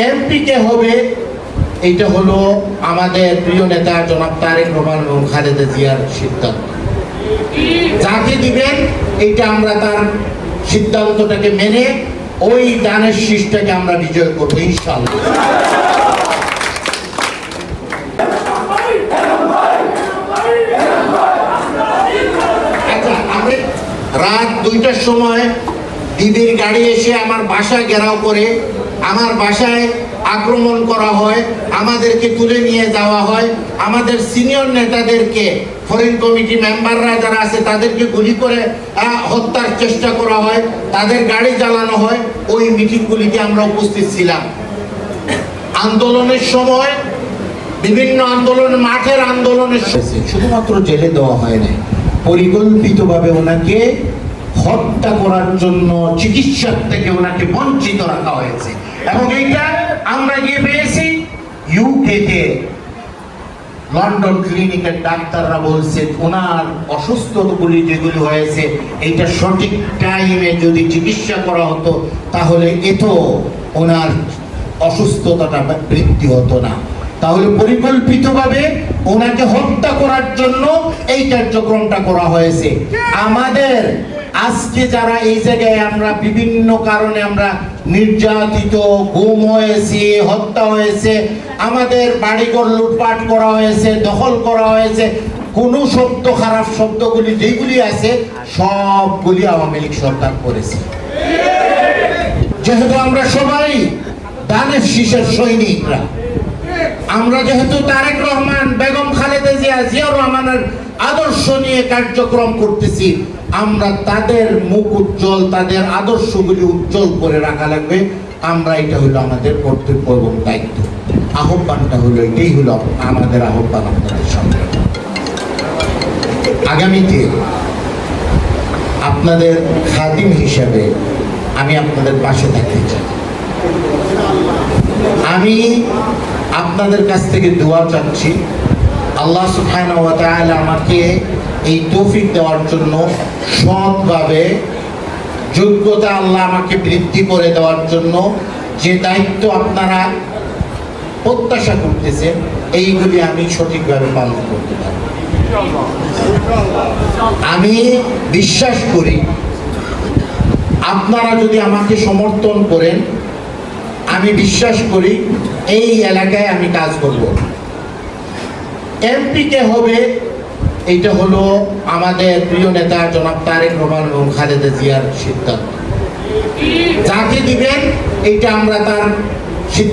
MP কে হবে এটা হলো আমাদের প্রিয় নেতা জনাব তারেক রহমান এবং খালেদা জিয়ার সিদ্ধান্ত। যাকে দিবেন এটা আমরা তার সিদ্ধান্তটাকে মেনে ওই দানের শীষটাকে আমরা বিজয় করবো ইনশাআল্লাহ। রাত 2টার সময় দিদির গাড়ি এসে আমার বাসা ঘেরাও করে আমার বাসায় আক্রমণ করা হয়, আমাদেরকে তুলে নিয়ে যাওয়া হয়, আমাদের সিনিয়র নেতাদেরকে ফরেন কমিটি মেম্বাররা যারা আছে তাদেরকে গুলি করে হত্যার চেষ্টা করা হয়, তাদের গাড়ি জ্বালানো হয়। ওই মিটিংগুলিতে আমরা উপস্থিত ছিলাম। আন্দোলনের সময় বিভিন্ন আন্দোলন মাঠের আন্দোলনের শুধুমাত্র জেলে দেওয়া হয় না, পরিকল্পিতভাবে ওনাকে হত্যা করার জন্য চিকিৎসার থেকে ওনাকে বঞ্চিত রাখা হয়েছে এবং এইটা আমরা গিয়ে পেয়েছি ইউকেতে। লন্ডন ক্লিনিকের ডাক্তাররা বলছেন ওনার অসুস্থতাগুলি যেগুলি হয়েছে এইটা সঠিক টাইমে যদি চিকিৎসা করা হতো তাহলে এত ওনার অসুস্থতাটা বৃদ্ধি হতো না। তাহলে পরিকল্পিতভাবে ওনাকে হত্যা করার জন্য এই কার্যক্রমটা করা হয়েছে। আমাদের আজকে যারা এই জায়গায় আমরা বিভিন্ন কারণে আমরা নির্যাতিত, গুম হয়েছি, হত্যা হয়েছে, আমাদের বাড়িঘর লুটপাট করা হয়েছে, দখল করা হয়েছে, কোনো শব্দ খারাপ শব্দগুলি যেগুলি আছে সবগুলি আওয়ামী লীগ সরকার করেছে। যেহেতু আমরা সবাই দানের শীষের সৈনিকরা, আমরা যেহেতু তারেক রহমান, বেগম খালেদা জিয়া, জিয়াউর রহমানের আদর্শ নিয়ে কার্যক্রম করতেছি, আমরা তাদের মুখ উজ্জ্বল, তাদের আদর্শগুলি উজ্জ্বল করে রাখা লাগবে। আমরা এটা হলো আমাদের কর্তব্য এবং দায়িত্ব। আহ্বানটা হলো এটাই হলো আমাদের আহ্বান আপনাদের সামনে। আগামীতে আপনাদের খাদিম হিসাবে আমি আপনাদের পাশে থাকতে চাই। আমি আপনাদের কাছ থেকে দোয়া চাচ্ছি, আল্লাহ সুবহানাহু ওয়া তাআলা আমাকে এই তৌফিক দেওয়ার জন্য, সৎভাবে যোগ্যতা আল্লাহ আমাকে বৃদ্ধি করে দেওয়ার জন্য যে দায়িত্ব আপনারা প্রত্যাশা করতেছেন এইগুলি আমি সঠিকভাবে পালন করতে পারি। আমি বিশ্বাস করি আপনারা যদি আমাকে সমর্থন করেন, আমি বিশ্বাস করি এই এলাকায় আমি কাজ করব। এমপি কে হবে এটা হলো আমাদের প্রিয় নেতা জনাব তারেক রহমান এবং খালেদা জিয়ার সিদ্ধান্ত। যাকে দিবেন এইটা আমরা তার